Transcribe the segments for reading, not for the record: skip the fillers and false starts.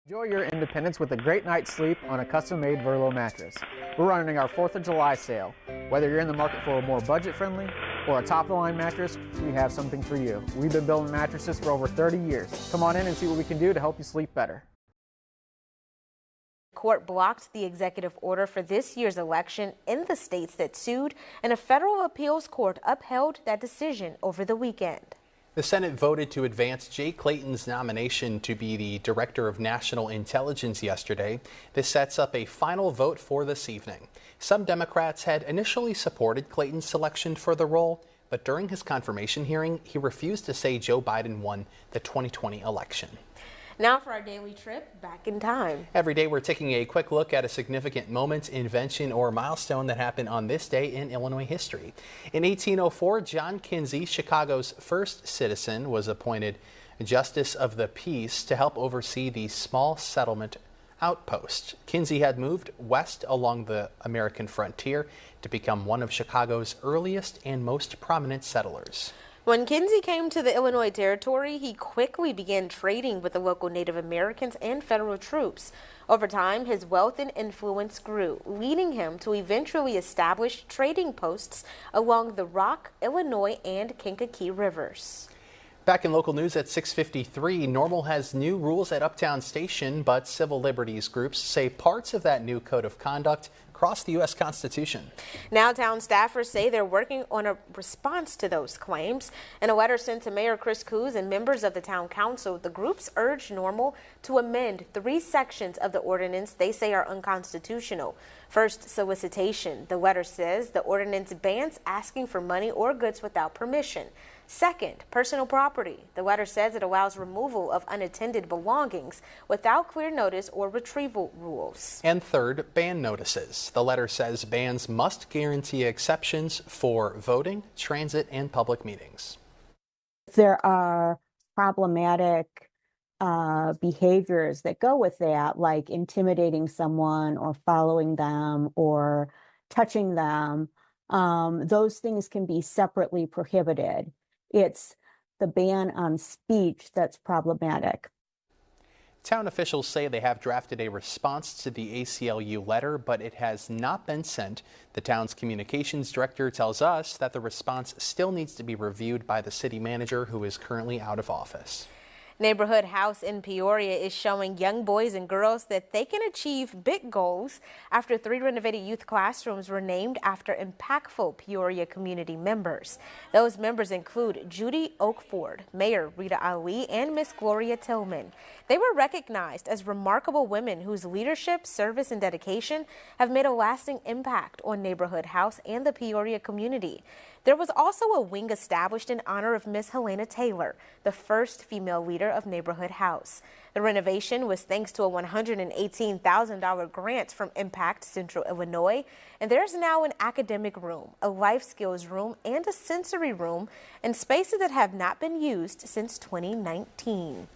Enjoy your independence with a great night's sleep on a custom-made Verlo mattress. We're running our 4th of July sale. Whether you're in the market for a more budget-friendly or a top-of-the-line mattress, we have something for you. We've been building mattresses for over 30 years. Come on in and see what we can do to help you sleep better. Court blocked the executive order for this year's election in the states that sued, and a federal appeals court upheld that decision over the weekend. The Senate voted to advance Jay Clayton's nomination to be the Director of National Intelligence yesterday. This sets up a final vote for this evening. Some Democrats had initially supported Clayton's selection for the role, but during his confirmation hearing, he refused to say Joe Biden won the 2020 election. Now for our daily trip back in time. Every day we're taking a quick look at a significant moment, invention, or milestone that happened on this day in Illinois history. In 1804, John Kinsey, Chicago's first citizen, was appointed Justice of the Peace to help oversee the small settlement outpost. Kinsey had moved west along the American frontier to become one of Chicago's earliest and most prominent settlers. When Kinsey came to the Illinois Territory, he quickly began trading with the local Native Americans and federal troops. Over time, his wealth and influence grew, leading him to eventually establish trading posts along the Rock, Illinois, and Kankakee rivers. Back in local news at 6:53, Normal has new rules at Uptown Station, but civil liberties groups say parts of that new code of conduct cross the U.S. Constitution. Now town staffers say they're working on a response to those claims. In a letter sent to Mayor Chris Coos and members of the town council, the groups urge Normal to amend 3 sections of the ordinance they say are unconstitutional. First, solicitation. The letter says the ordinance bans asking for money or goods without permission. Second, personal property. The letter says it allows removal of unattended belongings without clear notice or retrieval rules. And third, ban notices. The letter says bans must guarantee exceptions for voting, transit, and public meetings. There are problematic behaviors that go with that, like intimidating someone or following them or touching them. Those things can be separately prohibited. It's the ban on speech that's problematic. Town officials say they have drafted a response to the ACLU letter, but it has not been sent. The town's communications director tells us that the response still needs to be reviewed by the city manager, who is currently out of office. Neighborhood House in Peoria is showing young boys and girls that they can achieve big goals after 3 renovated youth classrooms were named after impactful Peoria community members. Those members include Judy Oakford, Mayor Rita Ali, and Miss Gloria Tillman. They were recognized as remarkable women whose leadership, service, and dedication have made a lasting impact on Neighborhood House and the Peoria community. There was also a wing established in honor of Miss Helena Taylor, the first female leader of Neighborhood House. The renovation was thanks to a $118,000 grant from Impact Central Illinois, and there's now an academic room, a life skills room, and a sensory room, and spaces that have not been used since 2019.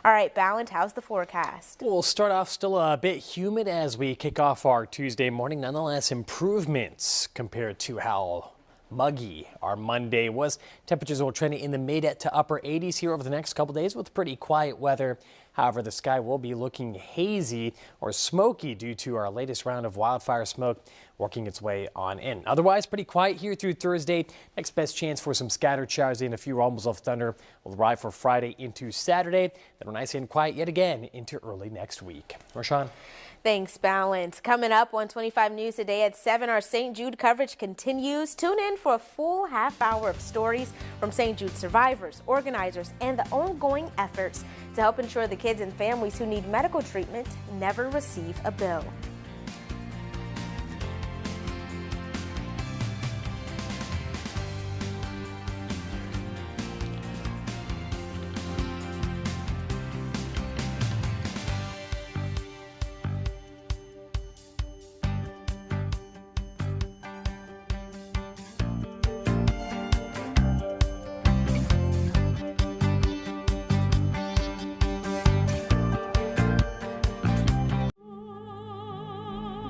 All right, Ballant, how's the forecast? We'll start off still a bit humid as we kick off our Tuesday morning. Nonetheless, improvements compared to how muggy our Monday was. Temperatures will trend in the mid to upper 80s here over the next couple days with pretty quiet weather. However, the sky will be looking hazy or smoky due to our latest round of wildfire smoke working its way on in. Otherwise, pretty quiet here through Thursday. Next best chance for some scattered showers and a few rumbles of thunder will arrive for Friday into Saturday. Then we're nice and quiet yet again into early next week. Rashawn. Thanks, Ballant. Coming up on 25 News today at 7, our St. Jude coverage continues. Tune in for a full half hour of stories from St. Jude survivors, organizers, and the ongoing efforts to help ensure the kids and families who need medical treatment never receive a bill.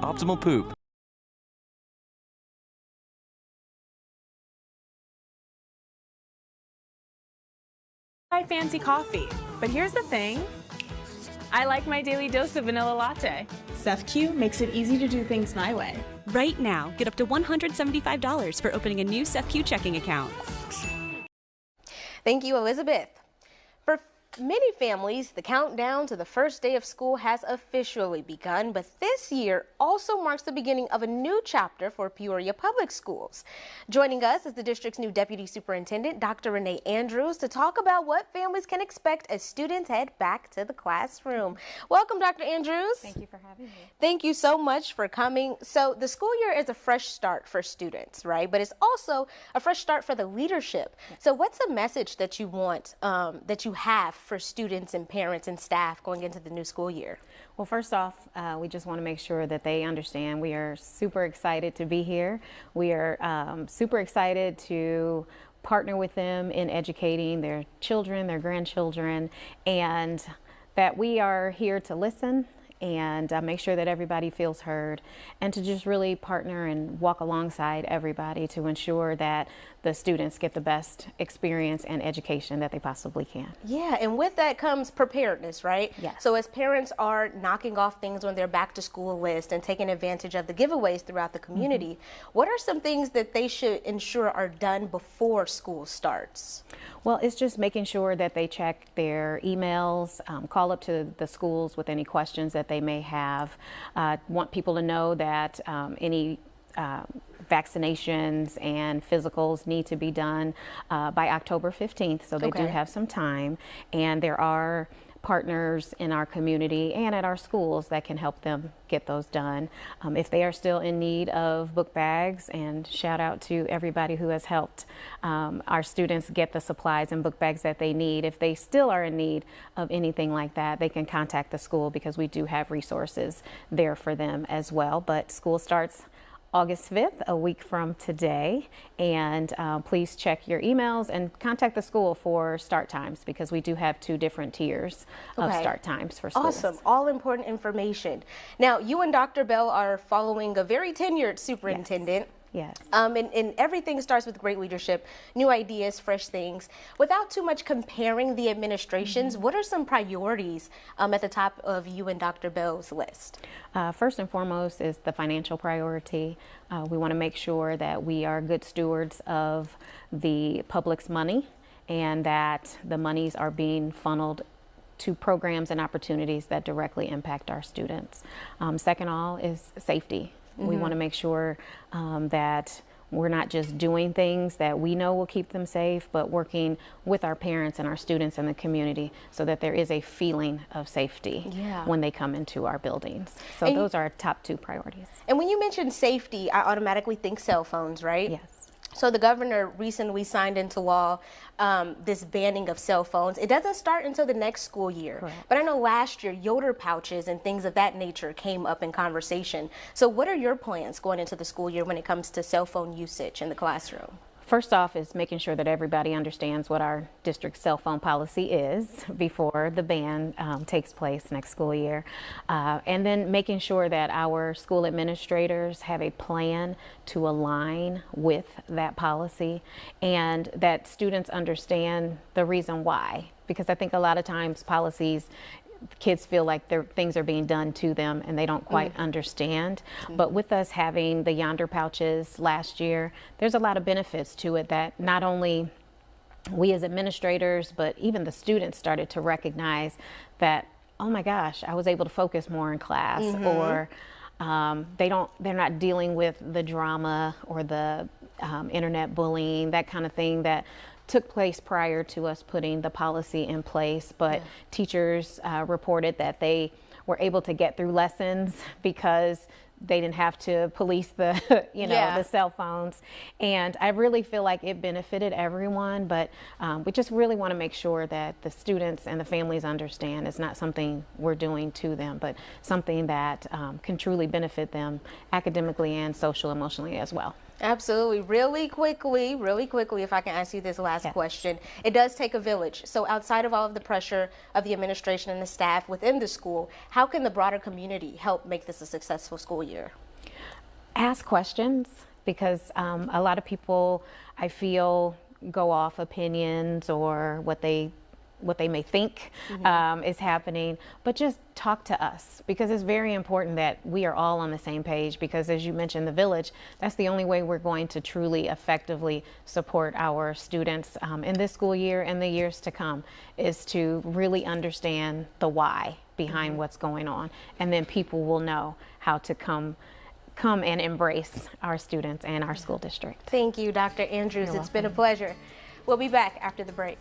Optimal Poop. I fancy coffee, but here's the thing. I like my daily dose of vanilla latte. SEFQ makes it easy to do things my way. Right now, get up to $175 for opening a new SEFQ checking account. Thank you, Elizabeth. For many families, the countdown to the first day of school has officially begun, but this year also marks the beginning of a new chapter for Peoria Public Schools. Joining us is the district's new Deputy Superintendent, Dr. Renee Andrews, to talk about what families can expect as students head back to the classroom. Welcome, Dr. Andrews. Thank you for having me. Thank you so much for coming. So the school year is a fresh start for students, right? But it's also a fresh start for the leadership. Yes. So what's the message that you want, that you have for students and parents and staff going into the new school year? Well, first off, we just want to make sure that they understand we are super excited to be here. We are super excited to partner with them in educating their children, their grandchildren, and that we are here to listen and make sure that everybody feels heard, and to just really partner and walk alongside everybody to ensure that the students get the best experience and education that they possibly can. Yeah, and with that comes preparedness, right? Yes. So as parents are knocking off things on their back to school list and taking advantage of the giveaways throughout the community, what are some things that they should ensure are done before school starts? Well, it's just making sure that they check their emails, call up to the schools with any questions that they may have. Want people to know that any vaccinations and physicals need to be done by October 15th, so they do have some time, and there are partners in our community and at our schools that can help them get those done. If they are still in need of book bags, and shout out to everybody who has helped our students get the supplies and book bags that they need. If they still are in need of anything like that, they can contact the school because we do have resources there for them as well. But school starts August 5th, a week from today, and please check your emails and contact the school for start times, because we do have 2 different tiers of start times for schools. Awesome, all important information. Now, you and Dr. Bell are following a very tenured superintendent. Yes. And everything starts with great leadership, new ideas, fresh things. Without too much comparing the administrations, what are some priorities at the top of you and Dr. Bell's list? First and foremost is the financial priority. We want to make sure that we are good stewards of the public's money, and that the monies are being funneled to programs and opportunities that directly impact our students. Second all is safety. We want to make sure that we're not just doing things that we know will keep them safe, but working with our parents and our students in the community so that there is a feeling of safety when they come into our buildings. So those are our top 2 priorities. And when you mention safety, I automatically think cell phones, right? Yes. So the governor recently signed into law this banning of cell phones. It doesn't start until the next school year. Correct. But I know last year Yoder pouches and things of that nature came up in conversation. So what are your plans going into the school year when it comes to cell phone usage in the classroom? First off is making sure that everybody understands what our district cell phone policy is before the ban takes place next school year. And then making sure that our school administrators have a plan to align with that policy, and that students understand the reason why. Because I think a lot of times policies, kids feel like things are being done to them and they don't quite understand. But with us having the Yonder pouches last year, there's a lot of benefits to it that not only we as administrators, but even the students started to recognize that, oh my gosh, I was able to focus more in class, or they're not dealing with the drama or the internet bullying, that kind of thing that took place prior to us putting the policy in place. But teachers reported that they were able to get through lessons because they didn't have to police the the cell phones. And I really feel like it benefited everyone, but we just really want to make sure that the students and the families understand it's not something we're doing to them, but something that can truly benefit them academically and social emotionally as well. Absolutely. Really quickly, if I can ask you this last question. It does take a village. So outside of all of the pressure of the administration and the staff within the school, how can the broader community help make this a successful school year? Ask questions, because a lot of people, I feel, go off opinions or what they what they may think is happening, but just talk to us, because it's very important that we are all on the same page, because as you mentioned, the village, that's the only way we're going to truly effectively support our students in this school year and the years to come, is to really understand the why behind what's going on, and then people will know how to come and embrace our students and our school district. Thank you, Dr. Andrews. It's been a pleasure. We'll be back after the break.